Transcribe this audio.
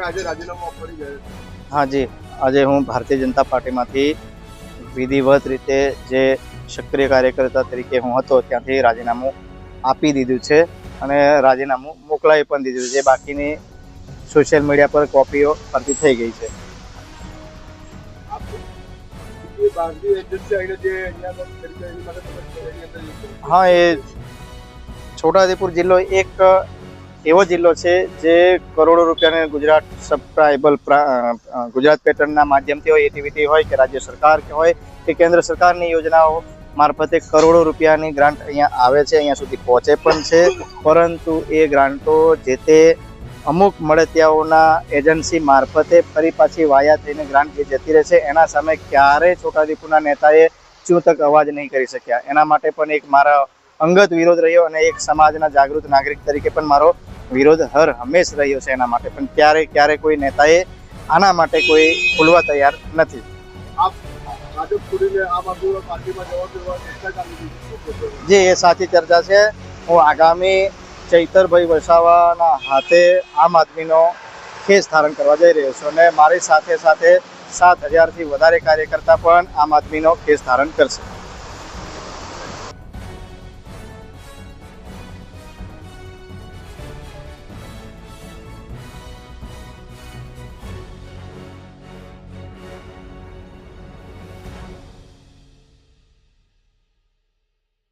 આજે રાજીનામું આપવાની જાય? हाँ जी, આજે હું ભારતીય જનતા પાર્ટીમાંથી વિધિવત રીતે જે સક્રિય કાર્યકર્તા તરીકે હું હતો ત્યાંથી રાજીનામું આપી દીધું છે અને રાજીનામું મોકલાવી પણ દીધું છે. જે બાકીની સોશિયલ મીડિયા પર કોપીઓ ફરતી થઈ ગઈ છે. એ ભારતીય એજન્સી આવીને જે અહીંયા કરી છે એની માટે તમે એની અંદર હા, એ છોટાઉદેપુર જિલ્લો એક એવો જિલ્લો છે જે કરોડો રૂપિયાને ગુજરાત સબસ્ક્રાઇબલ ગુજરાત પેટર્નના માધ્યમથી હોય, એટીવીટી હોય કે રાજ્ય સરકાર કે હોય કે કેન્દ્ર સરકારની યોજનાઓ મારફતે કરોડો રૂપિયાની ગ્રાન્ટ અહીંયા આવે છે, અહીંયા સુધી પહોંચે પણ છે. પરંતુ એ ગ્રાન્ટો જે તે અમુક મળતિયાઓના એજન્સી મારફતે ફરી પાછી વાયા થઈને ગ્રાન્ટ જે જતી રહે છે, એના સામે ક્યારેય છોટાઉદેપુરના નેતાએ ચૂંતક અવાજ નહીં કરી શક્યા. એના માટે પણ એક મારા અંગત વિરોધ રહ્યો અને એક સમાજના જાગૃત નાગરિક તરીકે પણ મારો વિરોધ હર હંમેશ રહ્યો છે. એના માટે પણ ક્યારે કોઈ નેતાએ આના માટે કોઈ ખુલવા તૈયાર નથી. આપ ભાજપ છોડીને આમ આદમી પાર્ટીમાં જવા ચર્ચા ચાલી રહી છે. જે એ સાચી ચર્ચા છે. હું આગામી ચૈતરભાઈ વસાવાના હાથે આમ આદમીનો ખેસ ધારણ કરવા જઈ રહ્યો છું અને મારી સાથે 7,000થી વધારે કાર્યકર્તા પણ આમ આદમીનો ખેસ ધારણ કરશે.